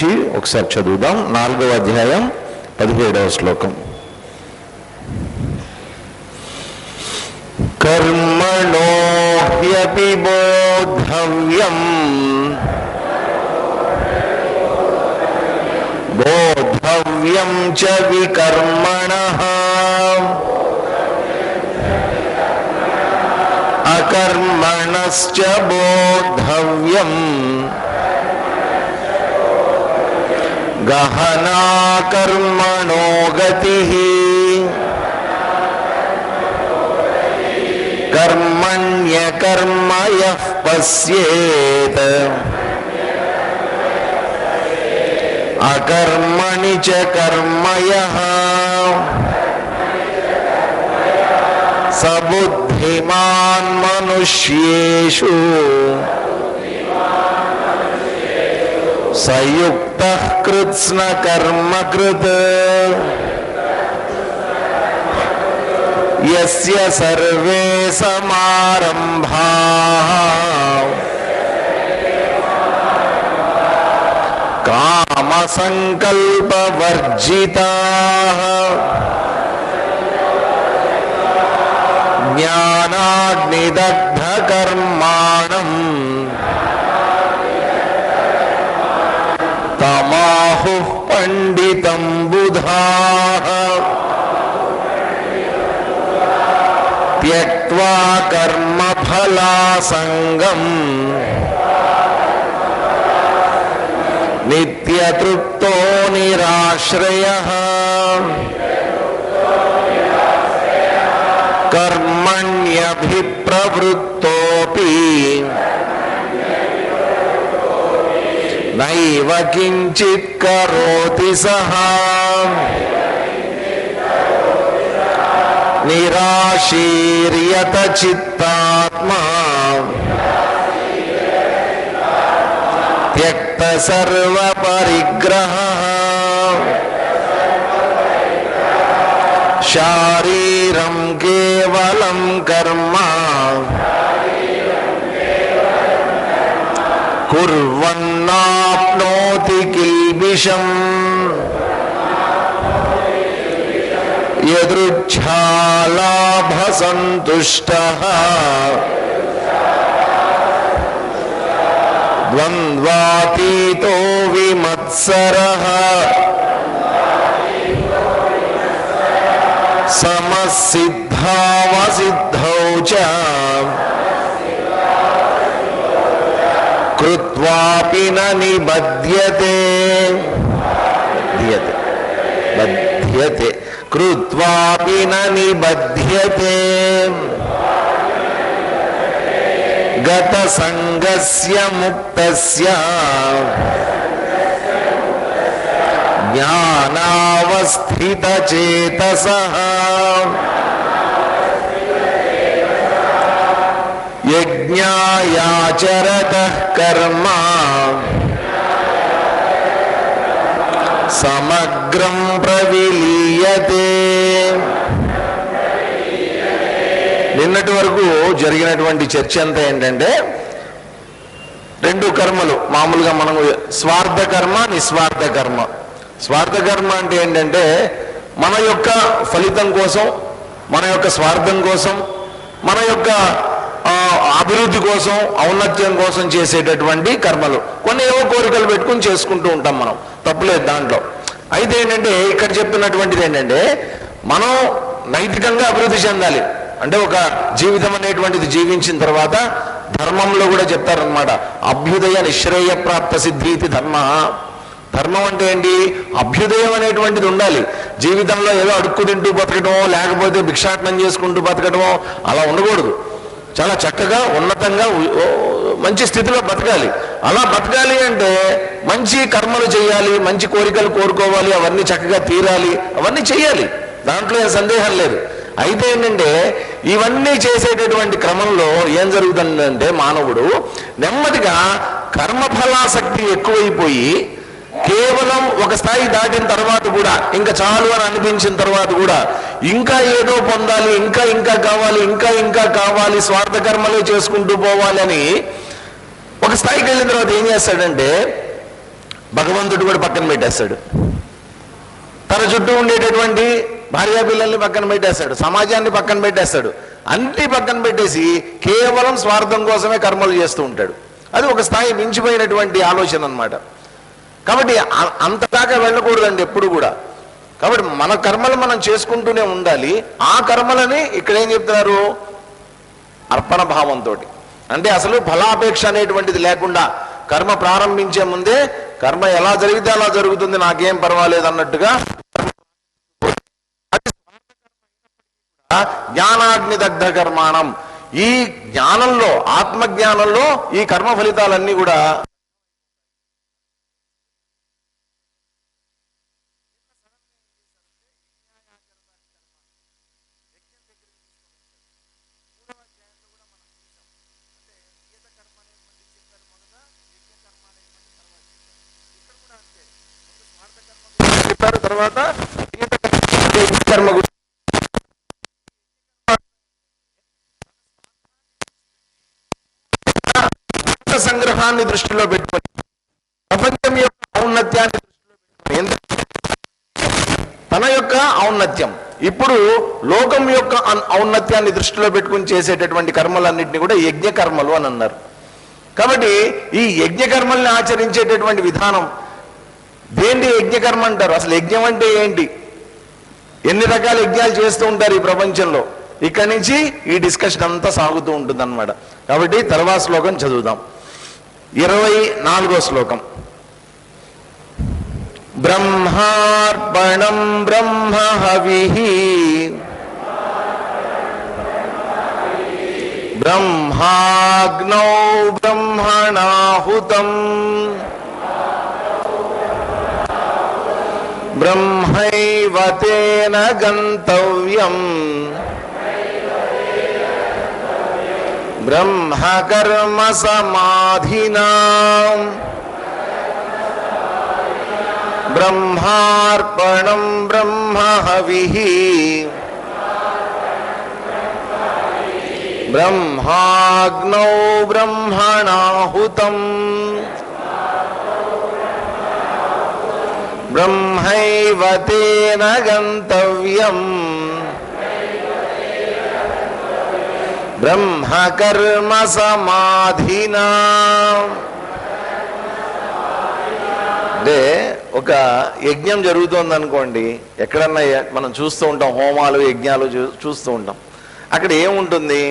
నుంచి ఒకసారి చదువుదాం. 4వ అధ్యాయం 17వ శ్లోకం. కర్మణో హ్యపి బోద్ధవ్యం బోద్ధవ్యం చ వికర్మణః అకర్మణశ్చ బోద్ధవ్యం గహనా కర్మణో గతిః కర్మణ్యకర్మ యః పశ్యేత్ అకర్మణి చ కర్మ యః స బుద్ధిమాన్ మనుష్యేషు సయుక్తః కృత్స్న కర్మకృత్ యస్య సర్వే సమారంభాః కామసంకల్పవర్జితాః జ్ఞానాగ్నిదగ్ధకర్మాణం తమాహుః పండితం బుధాః త్యక్త్వా కర్మఫలాసంగం నిత్యతృప్తో నిరాశ్రయః కర్మణ్యభిప్రవృత్తోపి నైవ కించిత్ కరోతి సః నిరాశీర్యత చిత్తాత్మా త్యక్త సర్వ పరిగ్రహః శారీరం కేవలం కర్మ కుర్వన్నాప్నోతి కిల్బిషం యదృచ్ఛాలాభసంతుష్టః ద్వంద్వాతీతో విమత్సరః సమసిద్ధావసిద్ధౌ చ కృత్వాపి న నిబధ్యతే కృత్వాపి న నిబధ్యతే గత సంగస్య ముక్తస్య జ్ఞానావస్థిత చేతసః యజ్ఞాయాచరతః కర్మ సమగ్రం ప్రవిలీయతే. నిన్నటి వరకు జరిగినటువంటి చర్చ అంతా ఏంటంటే రెండు కర్మలు మామూలుగా మనం స్వార్థ కర్మ నిస్వార్థ కర్మ. స్వార్థ కర్మ అంటే ఏంటంటే మన యొక్క ఫలితం కోసం, మన యొక్క స్వార్థం కోసం, మన యొక్క అభివృద్ధి కోసం, ఔన్నత్యం కోసం చేసేటటువంటి కర్మలు. కొన్ని ఏవో కోరికలు పెట్టుకుని చేసుకుంటూ ఉంటాం మనం, తప్పులేదు దాంట్లో. అయితే ఏంటంటే ఇక్కడ చెప్పినటువంటిది ఏంటంటే మనం నైతికంగా అభివృద్ధి చెందాలి. అంటే ఒక జీవితం అనేటువంటిది జీవించిన తర్వాత ధర్మంలో కూడా చెప్తారనమాట, అభ్యుదయ నిశ్రేయ ప్రాప్త సిద్ధీతి ధర్మ. ధర్మం అంటే ఏంటి? అభ్యుదయం అనేటువంటిది ఉండాలి. జీవితంలో ఏదో అడుక్కు తింటూ బతకటమో, లేకపోతే భిక్షాటనం చేసుకుంటూ బతకటమో అలా ఉండకూడదు. చాలా చక్కగా ఉన్నతంగా మంచి స్థితిలో బతకాలి. అలా బతకాలి అంటే మంచి కర్మలు చేయాలి, మంచి కోరికలు కోరుకోవాలి, అవన్నీ చక్కగా తీరాలి, అవన్నీ చేయాలి, దాంట్లో ఏం సందేహం లేదు. అయితే ఏంటంటే ఇవన్నీ చేసేటటువంటి క్రమంలో ఏం జరుగుతుందంటే మానవుడు నెమ్మదిగా కర్మఫలాసక్తి ఎక్కువైపోయి కేవలం ఒక స్థాయి దాటిన తర్వాత కూడా ఇంకా చాలు అని అనిపించిన తర్వాత కూడా ఇంకా ఏదో పొందాలి, ఇంకా ఇంకా కావాలి, ఇంకా ఇంకా కావాలి, స్వార్థ కర్మలే చేసుకుంటూ పోవాలని ఒక స్థాయికి వెళ్ళిన తర్వాత ఏం చేస్తాడంటే భగవంతుడు కూడా పక్కన పెట్టేస్తాడు, తన చుట్టూ ఉండేటటువంటి భార్యా పిల్లల్ని పక్కన పెట్టేస్తాడు, సమాజాన్ని పక్కన పెట్టేస్తాడు, అన్ని పక్కన పెట్టేసి కేవలం స్వార్థం కోసమే కర్మలు చేస్తూ ఉంటాడు. అది ఒక స్థాయి మించిపోయినటువంటి ఆలోచన అన్నమాట. కాబట్టి అంతదాకా వెళ్ళకూడదండి ఎప్పుడు కూడా. కాబట్టి మన కర్మలు మనం చేసుకుంటూనే ఉండాలి. ఆ కర్మలని ఇక్కడ ఏం చెప్తున్నారు, అర్పణ భావంతో, అంటే అసలు ఫలాపేక్ష అనేటువంటిది లేకుండా కర్మ ప్రారంభించే ముందే కర్మ ఎలా జరిగితే అలా జరుగుతుంది, నాకేం పర్వాలేదు అన్నట్టుగా జ్ఞానాగ్ని దగ్ధ కర్మాణం. ఈ జ్ఞానంలో, ఆత్మజ్ఞానంలో ఈ కర్మ ఫలితాలన్నీ కూడా చెప్పారు. తర్వాత కర్మ సంగ్రహాన్ని దృష్టిలో పెట్టుకొని, ప్రపంచం యొక్క ఔన్నత్యాన్ని దృష్టిలో పెట్టుకొని, తన యొక్క ఔన్నత్యం, ఇప్పుడు లోకం యొక్క ఔన్నత్యాన్ని దృష్టిలో పెట్టుకుని చేసేటటువంటి కర్మలన్నింటినీ కూడా యజ్ఞ కర్మలు అని అన్నారు. కాబట్టి ఈ యజ్ఞ కర్మల్ని ఆచరించేటటువంటి విధానం దేంటి యజ్ఞకర్మ అంటారు. అసలు యజ్ఞం అంటే ఏంటి, ఎన్ని రకాల యజ్ఞాలు చేస్తూ ఉంటారు ఈ ప్రపంచంలో, ఇక్కడి నుంచి ఈ డిస్కషన్ అంతా సాగుతూ ఉంటుంది అన్నమాట. కాబట్టి తర్వాత శ్లోకం చదువుదాం. 24వ శ్లోకం. బ్రహ్మార్పణం బ్రహ్మ హవిః బ్రహ్మాగ్నౌ బ్రహ్మణాహుతం బ్రహ్మైవ తేన గంతవ్యం బ్రహ్మ కర్మ సమాధినా బ్రహ్మార్పణం బ్రహ్మ హవిః బ్రహ్మాగ్నౌ బ్రహ్మణాహుతం బ్రహ్మైవ తేన గంతవ్యం బ్రహ్మ కర్మ సమాధినా. అంటే ఒక యజ్ఞం జరుగుతోంది అనుకోండి, ఎక్కడన్నా మనం చూస్తూ ఉంటాం, హోమాలు యజ్ఞాలు చూస్తూ ఉంటాం. అక్కడ ఏముంటుంది,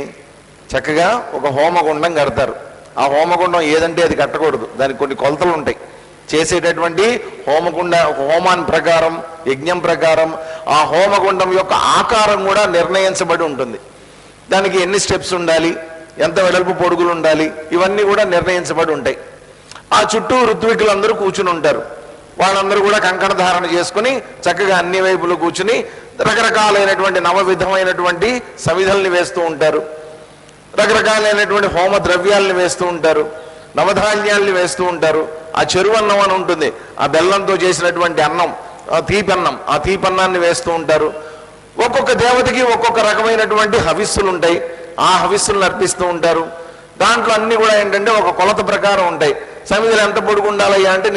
చక్కగా ఒక హోమగుండం కడతారు. ఆ హోమగుండం ఏదంటే అది కట్టకూడదు, దానికి కొన్ని కొలతలు ఉంటాయి. చేసేటటువంటి హోమాన్ ప్రకారం, యజ్ఞం ప్రకారం ఆ హోమగుండం యొక్క ఆకారం కూడా నిర్ణయించబడి ఉంటుంది. దానికి ఎన్ని స్టెప్స్ ఉండాలి, ఎంత వెడల్పు పొడుగులు ఉండాలి, ఇవన్నీ కూడా నిర్ణయించబడి ఉంటాయి. ఆ చుట్టూ ఋత్వికులందరూ కూర్చుని ఉంటారు. వాళ్ళందరూ కూడా కంకణ ధారణ చేసుకుని చక్కగా అన్ని వైపులు కూర్చుని రకరకాలైనటువంటి నవవిధమైనటువంటి సమిధల్ని వేస్తూ ఉంటారు, రకరకాలైనటువంటి హోమ ద్రవ్యాలని వేస్తూ ఉంటారు, నవధాన్యాల్ని వేస్తూ ఉంటారు. ఆ చెరువు అన్నం అని ఉంటుంది, ఆ బెల్లంతో చేసినటువంటి అన్నం, తీపన్నం, ఆ తీపన్నాన్ని వేస్తూ ఉంటారు. ఒక్కొక్క దేవతకి ఒక్కొక్క రకమైనటువంటి హవిస్సులు ఉంటాయి, ఆ హవిస్సులను అర్పిస్తూ ఉంటారు. దాంట్లో అన్ని కూడా ఏంటంటే ఒక కొలత ప్రకారం ఉంటాయి. సమిధులు ఎంత పొడుగు ఉండాలయ్యా అంటే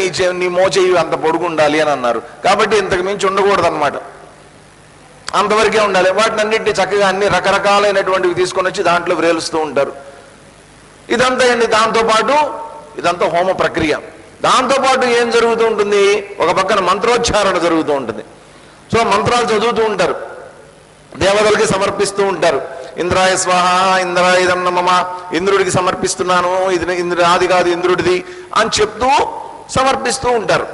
నీ మోచేయి అంత పొడుగు ఉండాలి అని అన్నారు. కాబట్టి ఇంతకు మించి ఉండకూడదు అనమాట, అంతవరకే ఉండాలి. వాటిని అన్నింటినీ చక్కగా అన్ని రకరకాలైనటువంటివి తీసుకొని వచ్చి దాంట్లో వ్రేలుస్తూ ఉంటారు. ఇదంతా ఏంటి, దాంతోపాటు ఇదంతా హోమ ప్రక్రియ. దాంతోపాటు ఏం జరుగుతూ ఉంటుంది, ఒక పక్కన మంత్రోచ్చారణ జరుగుతూ ఉంటుంది. సో మంత్రాలు చదువుతూ ఉంటారు, దేవతలకి సమర్పిస్తూ ఉంటారు. ఇంద్రాయ స్వాహ, ఇంద్రాయదం నమః, ఇంద్రుడికి సమర్పిస్తున్నాను, ఇది ఇంద్రాది కాదు ఇంద్రుడిది అని చెప్తూ సమర్పిస్తూ ఉంటారు.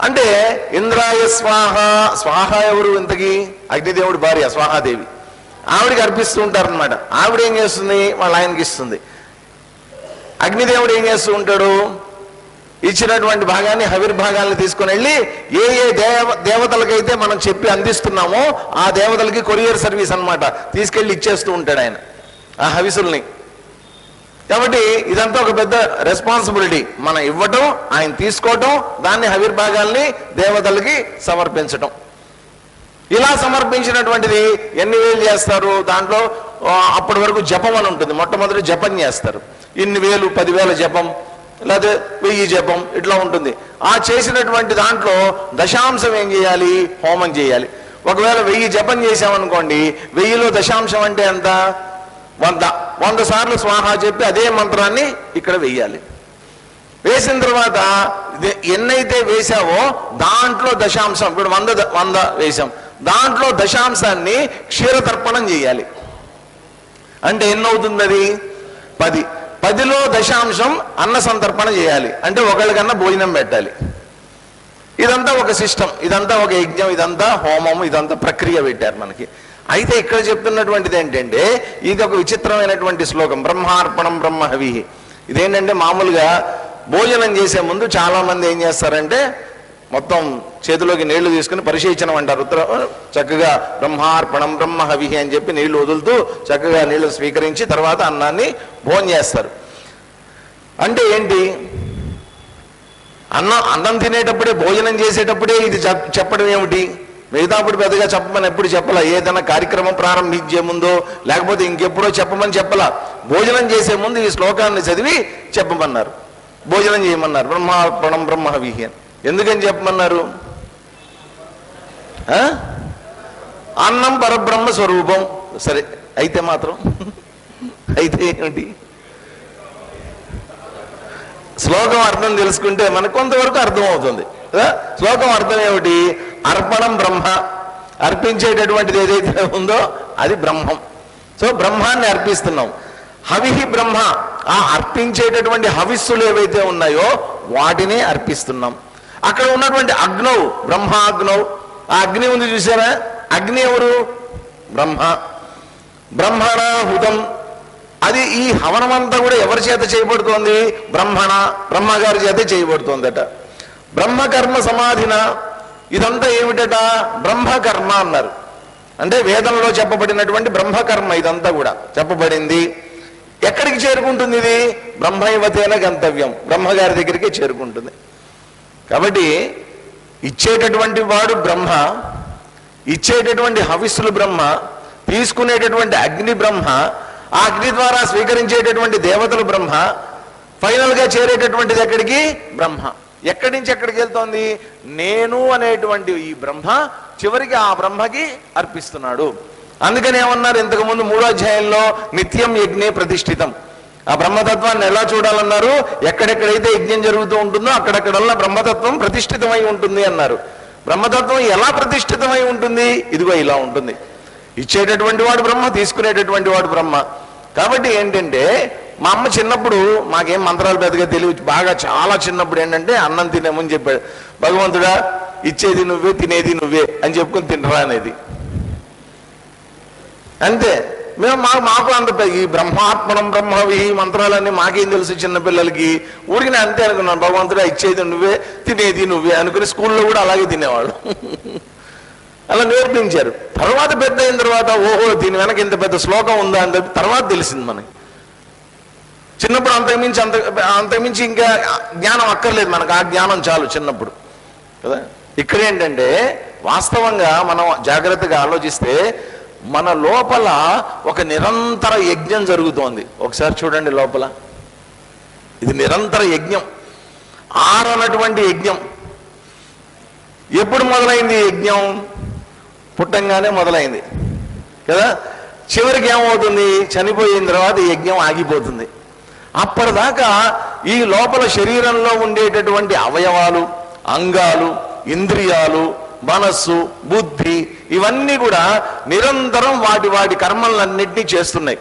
అంటే ఇంద్రాయ స్వాహ, స్వాహ ఎవరు ఇంతకీ, అగ్నిదేవుడి భార్య స్వాహాదేవి, ఆవిడికి అర్పిస్తూ ఉంటారనమాట. ఆవిడ ఏం చేస్తుంది, వాళ్ళ ఆయనకి ఇస్తుంది. అగ్నిదేవుడు ఏం చేస్తూ ఉంటాడు, ఇచ్చినటువంటి భాగాన్ని, హవిర్భాగాన్ని తీసుకుని వెళ్ళి ఏ ఏ దేవతలకైతే మనం చెప్పి అందిస్తున్నామో ఆ దేవతలకి కొరియర్ సర్వీస్ అన్నమాట, తీసుకెళ్ళి ఇచ్చేస్తూ ఉంటాడు ఆయన ఆ హవిసుల్ని. కాబట్టి ఇదంతా ఒక పెద్ద రెస్పాన్సిబిలిటీ, మనం ఇవ్వటం, ఆయన తీసుకోవటం, దాన్ని హవిర్భాగాల్ని దేవతలకి సమర్పించటం. ఇలా సమర్పించినటువంటిది ఎన్ని వేలు చేస్తారు, దాంట్లో అప్పటి వరకు జపం అని ఉంటుంది, మొట్టమొదటి జపం చేస్తారు. ఇన్ని వేలు, 10,000 జపం, లేకపోతే 1000 జపం ఇట్లా ఉంటుంది. ఆ చేసినటువంటి దాంట్లో దశాంశం ఏం చేయాలి? హోమం చేయాలి. ఒకవేళ 1000 జపం చేసామనుకోండి, 1000లో దశాంశం అంటే ఎంత? 100 సార్లు స్వాహా చెప్పి అదే మంత్రాన్ని ఇక్కడ వెయ్యాలి. వేసిన తర్వాత ఎన్నైతే వేసావో దాంట్లో దశాంశం, ఇప్పుడు 100 వేసాం, దాంట్లో దశాంశాన్ని క్షీరతర్పణం చేయాలి. అంటే ఎన్నవుతుంది అది? 10. 10లో దశాంశం అన్న సంతర్పణ చేయాలి. అంటే ఒకళ్ళకన్నా భోజనం పెట్టాలి. ఇదంతా ఒక సిస్టమ్, ఇదంతా ఒక యజ్ఞం, ఇదంతా హోమం, ఇదంతా ప్రక్రియ పెట్టారు మనకి. అయితే ఇక్కడ చెప్తున్నటువంటిది ఏంటంటే, ఇది ఒక విచిత్రమైనటువంటి శ్లోకం, బ్రహ్మార్పణం బ్రహ్మహవి. ఇదేంటంటే మామూలుగా భోజనం చేసే ముందు చాలా మంది ఏం చేస్తారంటే మొత్తం చేతిలోకి నీళ్లు తీసుకుని పరిశీచనం అంటారు. చక్కగా బ్రహ్మార్పణం బ్రహ్మహవి అని చెప్పి నీళ్లు వదులుతూ చక్కగా నీళ్లు స్వీకరించి తర్వాత అన్నాన్ని భోజనం చేస్తారు. అంటే ఏంటి? అన్నం తినేటప్పుడే, భోజనం చేసేటప్పుడే ఇది చెప్పడం ఏమిటి? మిగతాప్పుడు పెద్దగా చెప్పమని ఎప్పుడు చెప్పలా. ఏదైనా కార్యక్రమం ప్రారంభించే ముందో లేకపోతే ఇంకెప్పుడో చెప్పమని చెప్పలా. భోజనం చేసే ముందు ఈ శ్లోకాన్ని చదివి చెప్పమన్నారు, భోజనం చేయమన్నారు. బ్రహ్మార్పణం బ్రహ్మహవి అని ఎందుకని చెప్పమన్నారు? అన్నం పరబ్రహ్మ స్వరూపం. సరే, అయితే మాత్రం అయితే ఏమిటి? శ్లోకం అర్థం తెలుసుకుంటే మనకు కొంతవరకు అర్థం అవుతుంది కదా. శ్లోకం అర్థం ఏమిటి? అర్పణం బ్రహ్మ, అర్పించేటటువంటిది ఏదైతే ఉందో అది బ్రహ్మం. సో బ్రహ్మాన్ని అర్పిస్తున్నాం. హవిహి బ్రహ్మ, ఆ అర్పించేటటువంటి హవిస్సులు ఏవైతే ఉన్నాయో వాటిని అర్పిస్తున్నాం. అక్కడ ఉన్నటువంటి అగ్నౌ బ్రహ్మాగ్నౌ, ఆ అగ్ని ఉంది చూసారా? అగ్ని ఎవరు? బ్రహ్మ. బ్రహ్మణ హుతం, అది ఈ హవనమంతా కూడా ఎవరి చేత చేయబడుతోంది? బ్రహ్మగారి చేత చేయబడుతోందట. బ్రహ్మకర్మ సమాధిన, ఇదంతా ఏమిటట? బ్రహ్మకర్మ అన్నారు. అంటే వేదంలో చెప్పబడినటువంటి బ్రహ్మకర్మ ఇదంతా కూడా చెప్పబడింది. ఎక్కడికి చేరుకుంటుంది ఇది? బ్రహ్మైవతేన గంతవ్యం, బ్రహ్మగారి దగ్గరికి చేరుకుంటుంది. కాబట్టి ఇచ్చేటటువంటి వాడు బ్రహ్మ, ఇచ్చేటటువంటి హవిస్సులు బ్రహ్మ, తీసుకునేటటువంటి అగ్ని బ్రహ్మ, ఆ అగ్ని ద్వారా స్వీకరించేటటువంటి దేవతలు బ్రహ్మ, ఫైనల్గా చేరేటటువంటిది ఎక్కడికి? బ్రహ్మ. ఎక్కడి నుంచి ఎక్కడికి వెళ్తోంది? నేను అనేటువంటి ఈ బ్రహ్మ చివరికి ఆ బ్రహ్మకి అర్పిస్తున్నాడు. అందుకని ఏమన్నారు ఇంతకుముందు 3వ అధ్యాయంలో? నిత్యం యజ్ఞే ప్రతిష్ఠితం. ఆ బ్రహ్మతత్వాన్ని ఎలా చూడాలన్నారు? ఎక్కడెక్కడైతే యజ్ఞం జరుగుతూ ఉంటుందో అక్కడెక్కడల్లా బ్రహ్మతత్వం ప్రతిష్ఠితమై ఉంటుంది అన్నారు. బ్రహ్మతత్వం ఎలా ప్రతిష్ఠితమై ఉంటుంది? ఇదిగో ఇలా ఉంటుంది. ఇచ్చేటటువంటి వాడు బ్రహ్మ, తీసుకునేటటువంటి వాడు బ్రహ్మ. కాబట్టి ఏంటంటే మా అమ్మ చిన్నప్పుడు మాకేం మంత్రాలు పెద్దగా తెలియదు, బాగా చాలా చిన్నప్పుడు ఏంటంటే అన్నం తినేమని చెప్పాడు, భగవంతుడా ఇచ్చేది నువ్వే తినేది నువ్వే అని చెప్పుకొని తినరా అనేది. అంతే. మేము మాకు అంత ఈ బ్రహ్మాత్మనం బ్రహ్మవి మంత్రాలన్నీ మాకేం తెలుసు చిన్నపిల్లలకి? ఊరికినే అంతే అనుకున్నాను, భగవంతుడా ఇచ్చేది నువ్వే తినేది నువ్వే అనుకుని స్కూల్లో కూడా అలాగే తినేవాడు. అలా నేర్పించారు. తర్వాత పెద్ద అయిన తర్వాత ఓహో దీని వెనక ఇంత పెద్ద శ్లోకం ఉందా అని తర్వాత తెలిసింది మనకి. చిన్నప్పుడు అంతకుమించి ఇంకా జ్ఞానం అక్కర్లేదు మనకు, ఆ జ్ఞానం చాలు చిన్నప్పుడు కదా. ఇక్కడ ఏంటంటే వాస్తవంగా మనం జాగ్రత్తగా ఆలోచిస్తే మన లోపల ఒక నిరంతర యజ్ఞం జరుగుతోంది. ఒకసారి చూడండి లోపల, ఇది నిరంతర యజ్ఞం, ఆరనటువంటి యజ్ఞం. ఎప్పుడు మొదలైంది యజ్ఞం? పుట్టంగానే మొదలైంది కదా. చివరికి ఏమవుతుంది? చనిపోయిన తర్వాత యజ్ఞం ఆగిపోతుంది. అప్పటిదాకా ఈ లోపల శరీరంలో ఉండేటటువంటి అవయవాలు, అంగాలు, ఇంద్రియాలు, మనస్సు, బుద్ధి ఇవన్నీ కూడా నిరంతరం వాటి కర్మలన్నింటినీ చేస్తున్నాయి.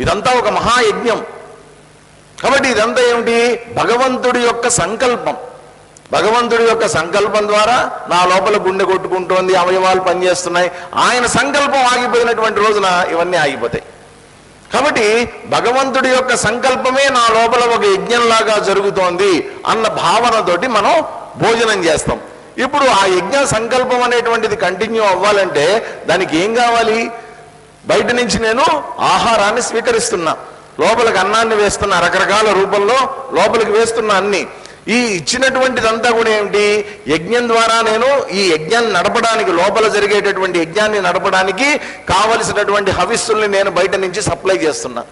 ఇదంతా ఒక మహాయజ్ఞం. కాబట్టి ఇదంతా ఏమిటి? భగవంతుడి యొక్క సంకల్పం. భగవంతుడి యొక్క సంకల్పం ద్వారా నా లోపల గుండె కొట్టుకుంటోంది, అవయవాలు పనిచేస్తున్నాయి. ఆయన సంకల్పం ఆగిపోయినటువంటి రోజున ఇవన్నీ ఆగిపోతాయి. కాబట్టి భగవంతుడి యొక్క సంకల్పమే నా లోపల ఒక యజ్ఞంలాగా జరుగుతోంది అన్న భావనతోటి మనం భోజనం చేస్తాం. ఇప్పుడు ఆ యజ్ఞ సంకల్పం అనేటువంటిది కంటిన్యూ అవ్వాలంటే దానికి ఏం కావాలి? బయట నుంచి నేను ఆహారాన్ని స్వీకరిస్తున్నా, లోపలికి అన్నాన్ని వేస్తున్నా, రకరకాల రూపంలో లోపలికి వేస్తున్నా అన్ని. ఈ ఇచ్చినటువంటిదంతా కూడా ఏమిటి? యజ్ఞం ద్వారా నేను ఈ యజ్ఞాన్ని నడపడానికి, లోపల జరిగేటటువంటి యజ్ఞాన్ని నడపడానికి కావలసినటువంటి హవిస్సుల్ని నేను బయట నుంచి సప్లై చేస్తున్నా.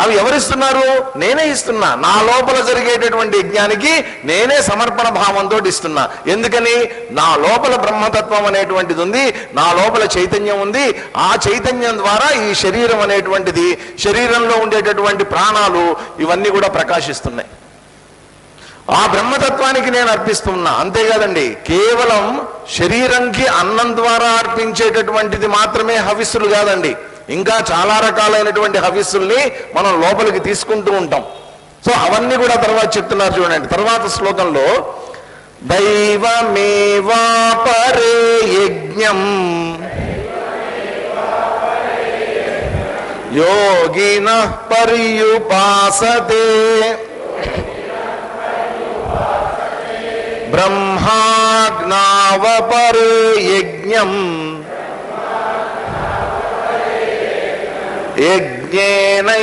అవి ఎవరిస్తున్నారు? నేనే ఇస్తున్నా. నా లోపల జరిగేటటువంటి యజ్ఞానికి నేనే సమర్పణ భావంతో ఇస్తున్నా. ఎందుకని? నా లోపల బ్రహ్మతత్వం అనేటువంటిది ఉంది, నా లోపల చైతన్యం ఉంది. ఆ చైతన్యం ద్వారా ఈ శరీరం అనేటువంటిది, శరీరంలో ఉండేటటువంటి ప్రాణాలు ఇవన్నీ కూడా ప్రకాశిస్తున్నాయి. ఆ బ్రహ్మతత్వానికి నేను అర్పిస్తున్నా. అంతేకాదండి, కేవలం శరీరంకి అన్నం ద్వారా అర్పించేటటువంటిది మాత్రమే హవిస్సులు కాదండి. ఇంకా చాలా రకాలైనటువంటి హవిస్సుల్ని మనం లోపలికి తీసుకుంటూ ఉంటాం. సో అవన్నీ కూడా తర్వాత చెప్తున్నారు చూడండి. తర్వాత శ్లోకంలో దైవమేవాపరే యజ్ఞం యోగినః పర్యుపాసతే బ్రహ్మాజ్ఞావపరే యజ్ఞం యజ్ఞేనైవోపజుహ్వతి.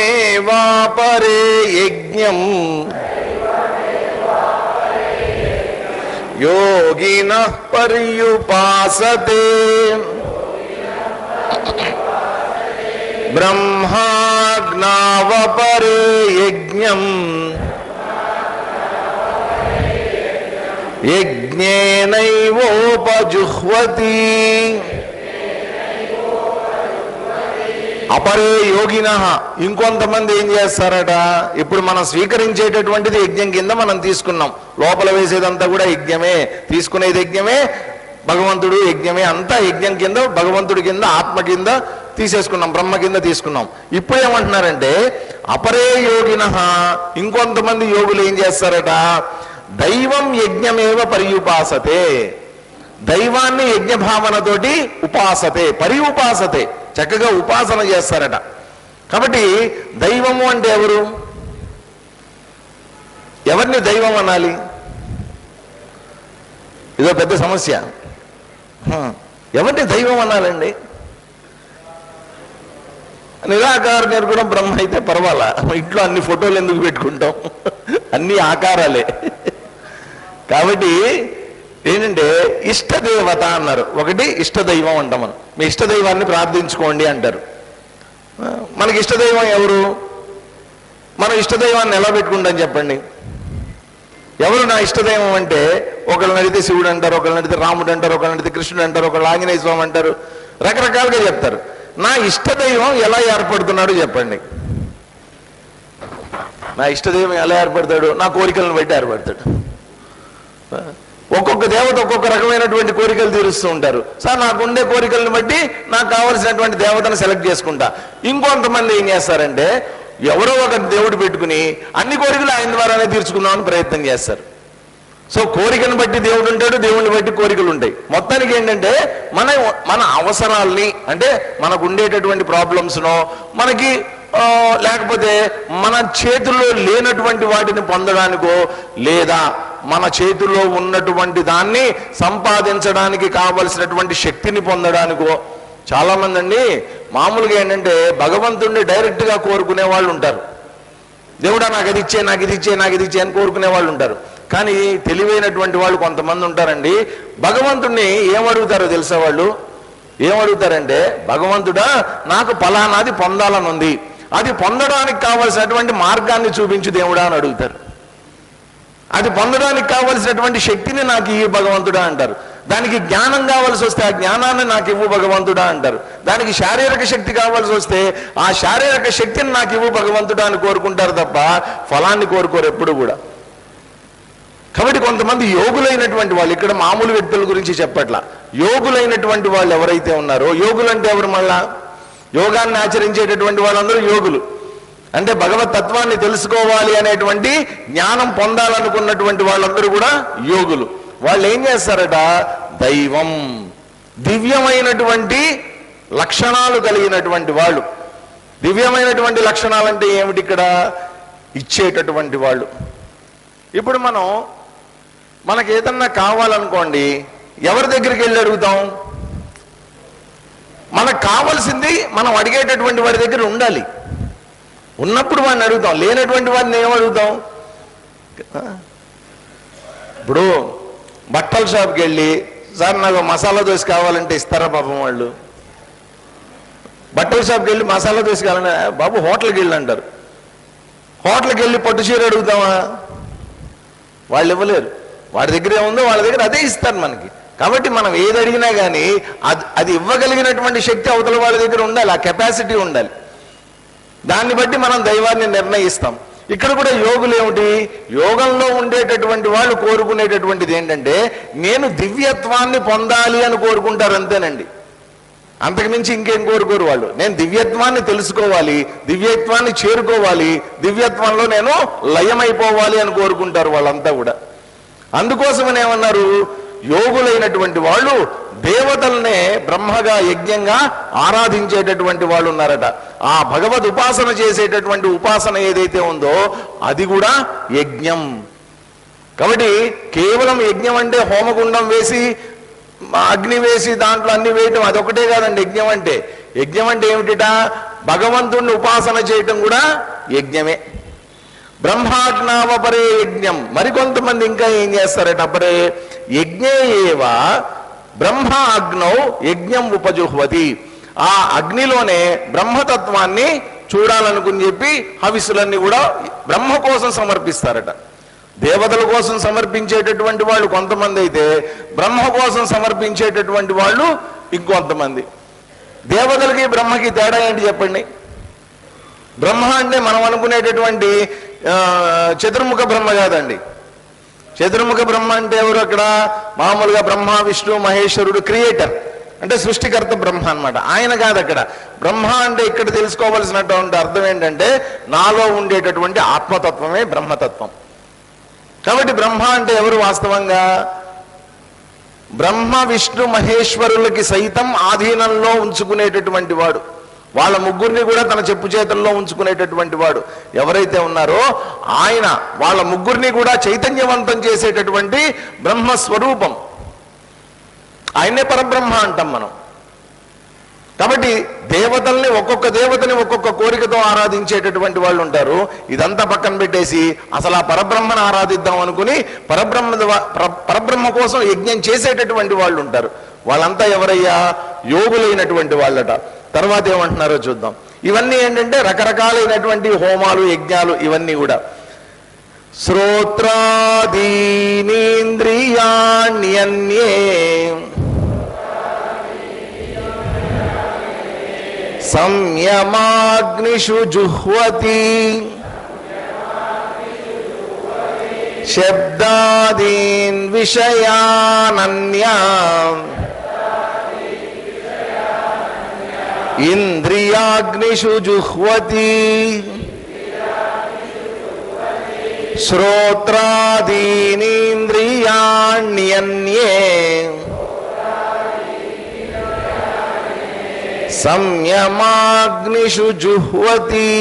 దైవమేవాపరే యజ్ఞం యోగినః పర్యుపాసతే బ్రహ్మాజ్ఞావపరే యజ్ఞం యజ్ఞేనైవోపజుహ్వతి. అపరే యోగినః, ఇంకొంతమంది ఏం చేస్తారట? ఇప్పుడు మనం స్వీకరించేటటువంటిది యజ్ఞం కింద మనం తీసుకున్నాం. లోపల వేసేదంతా కూడా యజ్ఞమే, తీసుకునేది యజ్ఞమే, భగవంతుడు యజ్ఞమే, అంతా యజ్ఞం కింద, భగవంతుడి కింద, ఆత్మ కింద తీసేసుకున్నాం, బ్రహ్మ కింద తీసుకున్నాం. ఇప్పుడు ఏమంటున్నారంటే అపరే యోగినః, ఇంకొంతమంది యోగులు ఏం చేస్తారట? దైవం యజ్ఞమేవ పర్యుపాసతే, దైవాన్ని యజ్ఞ భావనతోటి ఉపాసతే, పర్యుపాసతే, చక్కగా ఉపాసన చేస్తారట. కాబట్టి దైవము అంటే ఎవరు? ఎవరిని దైవం అనాలి? ఇదో పెద్ద సమస్య. ఎవరిని దైవం అనాలండి? నిరాకార నిర్గుణం బ్రహ్మ అయితే పర్వాలా, ఇంట్లో అన్ని ఫోటోలు ఎందుకు పెట్టుకుంటాం? అన్ని ఆకారాలే. కాబట్టి ఏంటంటే ఇష్టదేవత అన్నారు. ఒకటి ఇష్టదైవం అంటాం మనం. మీ ఇష్టదైవాన్ని ప్రార్థించుకోండి అంటారు. మనకి ఇష్టదైవం ఎవరు? మనం ఇష్టదైవాన్ని ఎలా పెట్టుకుంటాం చెప్పండి? ఎవరు నా ఇష్టదైవం అంటే, ఒకళ్ళని అడిగితే శివుడు అంటారు, ఒకళ్ళని అడిగితే రాముడు అంటారు, ఒకళ్ళని అడిగితే కృష్ణుడు అంటారు, ఒకళ్ళు ఆంజనేయ స్వామి అంటారు, రకరకాలుగా చెప్తారు. నా ఇష్టదైవం ఎలా ఏర్పడుతున్నాడు చెప్పండి? నా ఇష్టదైవం ఎలా ఏర్పడతాడు? నా కోరికలను బట్టి ఏర్పడతాడు. ఒక్కొక్క దేవత ఒక్కొక్క రకమైనటువంటి కోరికలు తీరుస్తూ ఉంటారు. సార్ నాకుండే కోరికలను బట్టి నాకు కావలసినటువంటి దేవతను సెలెక్ట్ చేసుకుంటా. ఇంకొంతమంది ఏం చేస్తారంటే ఎవరో ఒక దేవుడు పెట్టుకుని అన్ని కోరికలు ఆయన ద్వారానే తీర్చుకుందామని ప్రయత్నం చేస్తారు. సో కోరికను బట్టి దేవుడు ఉంటాడు, దేవుడిని బట్టి కోరికలు ఉంటాయి. మొత్తానికి ఏంటంటే మన అవసరాల్ని, అంటే మనకు ఉండేటటువంటి ప్రాబ్లమ్స్నో, మనకి లేకపోతే మన చేతుల్లో లేనటువంటి వాటిని పొందడానికో, లేదా మన చేతుల్లో ఉన్నటువంటి దాన్ని సంపాదించడానికి కావలసినటువంటి శక్తిని పొందడానికో, చాలా మంది అండి మామూలుగా ఏంటంటే భగవంతుడిని డైరెక్ట్గా కోరుకునే వాళ్ళు ఉంటారు. దేవుడా నాకు అది ఇచ్చే, నాకు ఇది ఇచ్చే, నాకు ఇది ఇచ్చే అని కోరుకునే వాళ్ళు ఉంటారు. కానీ తెలివైనటువంటి వాళ్ళు కొంతమంది ఉంటారండి, భగవంతుడిని ఏమడుగుతారో తెలుసా? వాళ్ళు ఏమడుగుతారంటే, భగవంతుడా నాకు ఫలానాది పొందాలని ఉంది, అది పొందడానికి కావలసినటువంటి మార్గాన్ని చూపించు దేవుడా అని అడుగుతారు. అది పొందడానికి కావలసినటువంటి శక్తిని నాకు ఇవ్వు భగవంతుడా అంటారు. దానికి జ్ఞానం కావాల్సి వస్తే ఆ జ్ఞానాన్ని నాకు ఇవ్వు భగవంతుడా అంటారు. దానికి శారీరక శక్తి కావాల్సి వస్తే ఆ శారీరక శక్తిని నాకు ఇవ్వు భగవంతుడా అని కోరుకుంటారు తప్ప ఫలాన్ని కోరుకోరు ఎప్పుడు కూడా. కాబట్టి కొంతమంది యోగులైనటువంటి వాళ్ళు, ఇక్కడ మామూలు వ్యక్తుల గురించి చెప్పట్లా, యోగులైనటువంటి వాళ్ళు ఎవరైతే ఉన్నారో, యోగులు అంటే ఎవరు? మళ్ళా యోగాన్ని ఆచరించేటటువంటి వాళ్ళందరూ యోగులు. అంటే భగవత్ తత్వాన్ని తెలుసుకోవాలి అనేటువంటి జ్ఞానం పొందాలనుకున్నటువంటి వాళ్ళందరూ కూడా యోగులు. వాళ్ళు ఏం చేస్తారట? దైవం, దివ్యమైనటువంటి లక్షణాలు కలిగినటువంటి వాళ్ళు. దివ్యమైనటువంటి లక్షణాలు అంటే ఏమిటి? ఇక్కడ ఇచ్చేటటువంటి వాళ్ళు. ఇప్పుడు మనకు ఏదన్నా కావాలనుకోండి, ఎవరి దగ్గరికి వెళ్ళి అడుగుతాం? మనకు కావాల్సింది మనం అడిగేటటువంటి వాడి దగ్గర ఉండాలి. ఉన్నప్పుడు వాడిని అడుగుతాం, లేనటువంటి వాడిని ఏమడుగుతాం? ఇప్పుడు బట్టల షాప్కి వెళ్ళి, సార్ నాకు మసాలా దోశ కావాలంటే ఇస్తారా పాపం వాళ్ళు? బట్టల షాప్కి వెళ్ళి మసాలా దోశ కావాలంటే బాబు హోటల్కి వెళ్ళి అంటారు. హోటల్కి వెళ్ళి పట్టు చీర అడుగుతామా? వాళ్ళు ఇవ్వలేరు. వాడి దగ్గర ఏముందో వాళ్ళ దగ్గర అదే ఇస్తారు మనకి. కాబట్టి మనం ఏది అడిగినా కానీ అది ఇవ్వగలిగినటువంటి శక్తి అవతల వాళ్ళ దగ్గర ఉండాలి, ఆ కెపాసిటీ ఉండాలి. దాన్ని బట్టి మనం దైవాన్ని నిర్ణయిస్తాం. ఇక్కడ కూడా యోగులు ఏమిటి, యోగంలో ఉండేటటువంటి వాళ్ళు కోరుకునేటటువంటిది ఏంటంటే నేను దివ్యత్వాన్ని పొందాలి అని కోరుకుంటారు, అంతేనండి. అంతకుమించి ఇంకేం కోరుకోరు వాళ్ళు. నేను దివ్యత్వాన్ని తెలుసుకోవాలి, దివ్యత్వాన్ని చేరుకోవాలి, దివ్యత్వంలో నేను లయమైపోవాలి అని కోరుకుంటారు వాళ్ళంతా కూడా. అందుకోసమని ఏమన్నారు, యోగులైనటువంటి వాళ్ళు దేవతలనే బ్రహ్మగా యజ్ఞంగా ఆరాధించేటటువంటి వాళ్ళు ఉన్నారట. ఆ భగవద్ ఉపాసన చేసేటటువంటి ఉపాసన ఏదైతే ఉందో అది కూడా యజ్ఞం. కాబట్టి కేవలం యజ్ఞం అంటే హోమగుండం వేసి అగ్ని వేసి దాంట్లో అన్ని వేయటం అదొకటే కాదండి యజ్ఞం అంటే. యజ్ఞం అంటే ఏమిటిట, భగవంతుణ్ణి ఉపాసన చేయటం కూడా యజ్ఞమే. బ్రహ్మాజ్ఞావపరే యజ్ఞం. మరికొంతమంది ఇంకా ఏం చేస్తారట, అపరే యజ్ఞే ఏవ బ్రహ్మ అగ్నౌ యజ్ఞం ఉపజుహ్వతి. ఆ అగ్నిలోనే బ్రహ్మతత్వాన్ని చూడాలనుకుని చెప్పి హవిస్సులన్నీ కూడా బ్రహ్మ కోసం సమర్పిస్తారట. దేవతల కోసం సమర్పించేటటువంటి వాళ్ళు కొంతమంది అయితే బ్రహ్మ కోసం సమర్పించేటటువంటి వాళ్ళు ఇంకొంతమంది. దేవతలకి బ్రహ్మకి తేడా ఏంటి చెప్పండి? బ్రహ్మ అంటే మనం అనుకునేటటువంటి చతుర్ముఖ బ్రహ్మ కాదండి. చతుర్ముఖ బ్రహ్మ అంటే ఎవరు? అక్కడ మామూలుగా బ్రహ్మ విష్ణు మహేశ్వరుడు క్రియేటర్ అంటే సృష్టికర్త బ్రహ్మ అన్నమాట. ఆయన కాదు అక్కడ బ్రహ్మ అంటే. ఇక్కడ తెలుసుకోవలసినటువంటి అర్థం ఏంటంటే నాలో ఉండేటటువంటి ఆత్మతత్వమే బ్రహ్మతత్వం. కాబట్టి బ్రహ్మ అంటే ఎవరు? వాస్తవంగా బ్రహ్మ విష్ణు మహేశ్వరులకి సైతం ఆధీనంలో ఉంచుకునేటటువంటి వాడు, వాళ్ళ ముగ్గురిని కూడా తన చెప్పు చేతుల్లో ఉంచుకునేటటువంటి వాడు ఎవరైతే ఉన్నారో ఆయన వాళ్ళ ముగ్గురిని కూడా చైతన్యవంతం చేసేటటువంటి బ్రహ్మస్వరూపం. ఆయనే పరబ్రహ్మ అంటాం మనం. కాబట్టి దేవతల్ని ఒక్కొక్క దేవతని ఒక్కొక్క కోరికతో ఆరాధించేటటువంటి వాళ్ళు ఉంటారు. ఇదంతా పక్కన పెట్టేసి అసలు ఆ పరబ్రహ్మను ఆరాధిద్దాం అనుకుని పరబ్రహ్మ కోసం యజ్ఞం చేసేటటువంటి వాళ్ళు ఉంటారు. వాళ్ళంతా ఎవరయ్యా? యోగులైనటువంటి వాళ్ళట. తర్వాత ఏమంటున్నారో చూద్దాం. ఇవన్నీ ఏంటంటే రకరకాలైనటువంటి హోమాలు యజ్ఞాలు ఇవన్నీ కూడా. శ్రోత్రాదీనేంద్రియాణ్యన్యే సంయమాగ్నిషు జుహ్వతి శబ్దాదీన్ విషయానన్యా ఇంద్రియాగ్నిషు జుహ్వతి శ్రోత్రాదీనేంద్రియాణ్యన్యే సంయమాగ్నిషు జుహ్వతి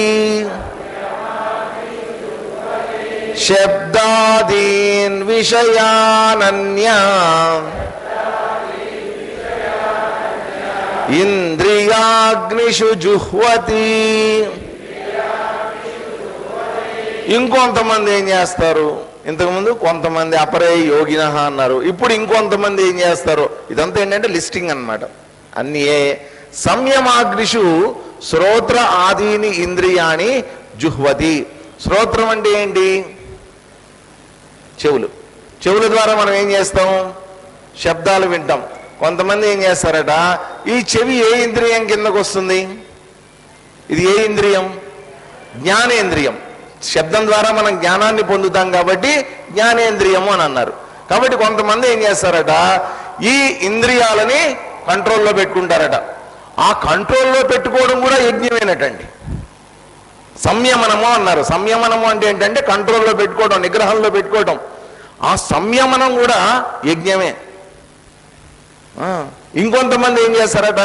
శబ్దాదీన్ విషయానన్యా ఇంద్రియాగ్నిషు జుహ్వతి. ఇంకొంతమంది ఏం చేస్తారు? ఇంతకుముందు కొంతమంది అపరే యోగినః అన్నారు, ఇప్పుడు ఇంకొంతమంది ఏం చేస్తారు? ఇదంతా ఏంటంటే లిస్టింగ్ అన్నమాట. అన్ని సంయమాగ్నిషు శ్రోత్ర ఆదీని ఇంద్రియాణి జుహ్వతి. శ్రోత్రం అంటే ఏంటి? చెవులు. చెవుల ద్వారా మనం ఏం చేస్తాం? శబ్దాలు వింటాం. కొంతమంది ఏం చేస్తారట, ఈ చెవి ఏ ఇంద్రియం కిందకు వస్తుంది? ఇది ఏ ఇంద్రియం? జ్ఞానేంద్రియం. శబ్దం ద్వారా మనం జ్ఞానాన్ని పొందుతాం కాబట్టి జ్ఞానేంద్రియము అని అన్నారు. కాబట్టి కొంతమంది ఏం చేస్తారట, ఈ ఇంద్రియాలని కంట్రోల్లో పెట్టుకుంటారట. ఆ కంట్రోల్లో పెట్టుకోవడం కూడా యజ్ఞమేనటండి. సంయమనము అన్నారు. సంయమనము అంటే ఏంటంటే కంట్రోల్లో పెట్టుకోవడం, నిగ్రహంలో పెట్టుకోవడం. ఆ సంయమనం కూడా యజ్ఞమే. ఇంకొంతమంది ఏం చేస్తారట,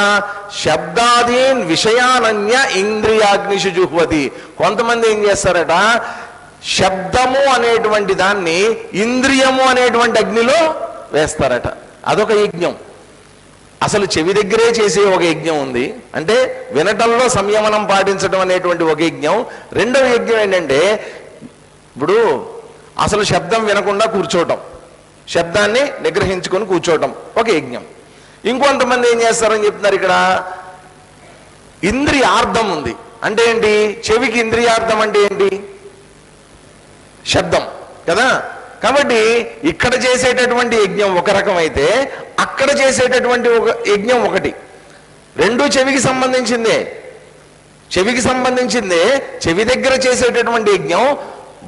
శబ్దాదీన్ విషయానన్య ఇంద్రియాగ్నిషు జుహ్వతి. కొంతమంది ఏం చేస్తారట, శబ్దము అనేటువంటి దాన్ని ఇంద్రియము అనేటువంటి అగ్నిలో వేస్తారట. అదొక యజ్ఞం. అసలు చెవి దగ్గరే చేసే ఒక యజ్ఞం ఉంది, అంటే వినటంలో సంయమనం పాటించడం అనేటువంటి ఒక యజ్ఞం. రెండవ యజ్ఞం ఏంటంటే ఇప్పుడు అసలు శబ్దం వినకుండా కూర్చోవటం, శబ్దాన్ని నిగ్రహించుకొని కూర్చోవటం ఒక యజ్ఞం. ఇంకొంతమంది ఏం చేస్తారని చెప్తున్నారు ఇక్కడ, ఇంద్రియార్థం ఉంది. అంటే ఏంటి? చెవికి ఇంద్రియార్థం అంటే ఏంటి? శబ్దం కదా. కాబట్టి ఇక్కడ చేసేటటువంటి యజ్ఞం ఒక రకం అయితే అక్కడ చేసేటటువంటి ఒక యజ్ఞం ఒకటి. రెండు చెవికి సంబంధించిందే, చెవికి సంబంధించిందే. చెవి దగ్గర చేసేటటువంటి యజ్ఞం,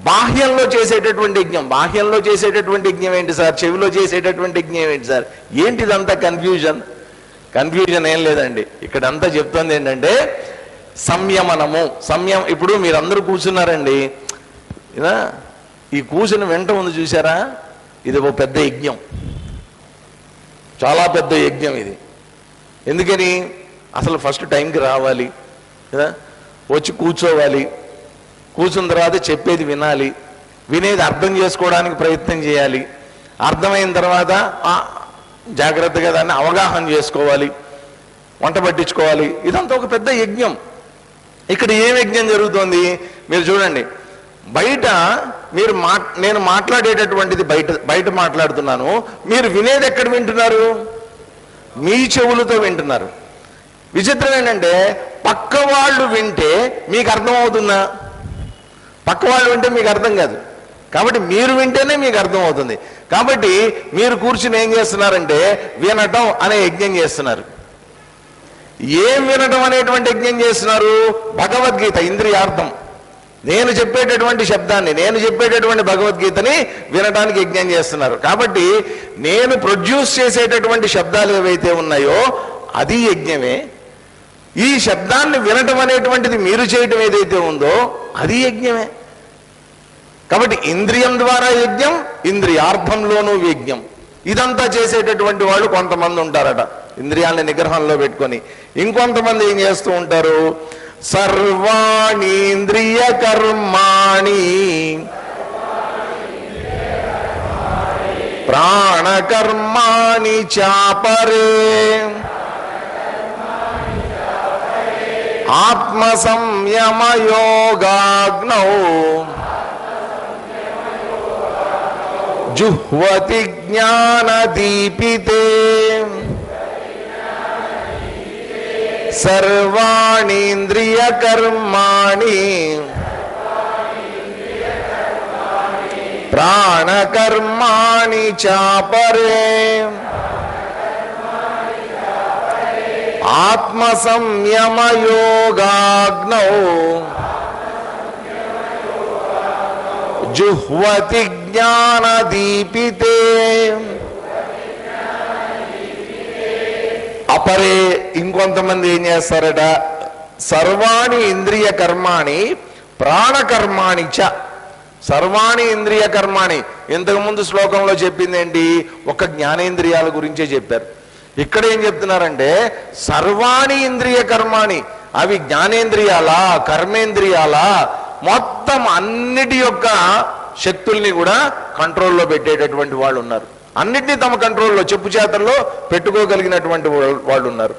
బాహ్యంలో చేసేటటువంటి యజ్ఞం. బాహ్యంలో చేసేటటువంటి యజ్ఞం ఏంటి సార్? చెవిలో చేసేటటువంటి యజ్ఞం ఏంటి సార్? ఏంటిదంతా కన్ఫ్యూజన్? కన్ఫ్యూజన్ ఏం లేదండి. ఇక్కడంతా చెప్తుంది ఏంటంటే సంయమనము. ఇప్పుడు మీరందరూ కూర్చున్నారండి, ఇలా ఈ కూర్చుని వెంట ఉంది చూసారా, ఇది ఒక పెద్ద యజ్ఞం, చాలా పెద్ద యజ్ఞం ఇది. ఎందుకని? అసలు ఫస్ట్ టైంకి రావాలి కదా, వచ్చి కూర్చోవాలి, కూర్చున్న తర్వాత చెప్పేది వినాలి, వినేది అర్థం చేసుకోవడానికి ప్రయత్నం చేయాలి, అర్థమైన తర్వాత జాగ్రత్తగా దాన్ని అవగాహన చేసుకోవాలి, వంట పట్టించుకోవాలి. ఇదంతా ఒక పెద్ద యజ్ఞం. ఇక్కడ ఏం యజ్ఞం జరుగుతోంది మీరు చూడండి. బయట నేను మాట్లాడేటటువంటిది బయట మాట్లాడుతున్నాను, మీరు వినేది ఎక్కడ వింటున్నారు? మీ చెవులతో వింటున్నారు. విచిత్రం ఏంటంటే పక్క వాళ్ళు వింటే మీకు అర్థమవుతుందా? పక్క వాళ్ళు వింటే మీకు అర్థం కాదు. కాబట్టి మీరు వింటేనే మీకు అర్థం అవుతుంది. కాబట్టి మీరు కూర్చుని ఏం చేస్తున్నారంటే వినటం అనే యజ్ఞం చేస్తున్నారు. ఏం వినటం అనేటువంటి యజ్ఞం చేస్తున్నారు? భగవద్గీత ఇంద్రియార్థం. నేను చెప్పేటటువంటి శబ్దాన్ని, నేను చెప్పేటటువంటి భగవద్గీతని వినడానికి యజ్ఞం చేస్తున్నారు. కాబట్టి నేను ప్రొడ్యూస్ చేసేటటువంటి శబ్దాలు ఏవైతే ఉన్నాయో అది యజ్ఞమే. ఈ శబ్దాన్ని వినటం అనేటువంటిది మీరు చేయటం ఏదైతే ఉందో అది యజ్ఞమే. కాబట్టి ఇంద్రియం ద్వారా యజ్ఞం, ఇంద్రియార్థంలోనూ యజ్ఞం. ఇదంతా చేసేటటువంటి వాళ్ళు కొంతమంది ఉంటారట, ఇంద్రియాలని నిగ్రహంలో పెట్టుకొని. ఇంకొంతమంది ఏం చేస్తూ ఉంటారు? సర్వాణీంద్రియ కర్మాణి ప్రాణకర్మాణి చాపరే ఆత్మ సంయమ యోగాగ్నౌ జుహ్వతి జ్ఞానదీపితే సర్వాణీంద్రియ కర్మాణి ప్రాణకర్మాణి చాపరే ఆత్మ సంయమ యోగాగ్నౌ జుహ్వతి జ్ఞానదీపితే అపరే. ఇంకొంతమంది ఏం చేస్తారట? సర్వాణి ఇంద్రియ కర్మాణి ప్రాణకర్మాణి చ. సర్వాణి ఇంద్రియ కర్మాణి ఇంతకుముందు శ్లోకంలో చెప్పింది ఏంటి? ఒక జ్ఞానేంద్రియాల గురించే చెప్పారు. ఇక్కడ ఏం చెప్తున్నారంటే సర్వాణి ఇంద్రియ కర్మాణి, అవి జ్ఞానేంద్రియాలా కర్మేంద్రియాలా, మొత్తం అన్నిటి యొక్క శక్తుల్ని కూడా కంట్రోల్లో పెట్టేటటువంటి వాళ్ళు ఉన్నారు. అన్నిటినీ తమ కంట్రోల్లో చెప్పు చేతల్లో పెట్టుకోగలిగినటువంటి వాళ్ళు ఉన్నారు.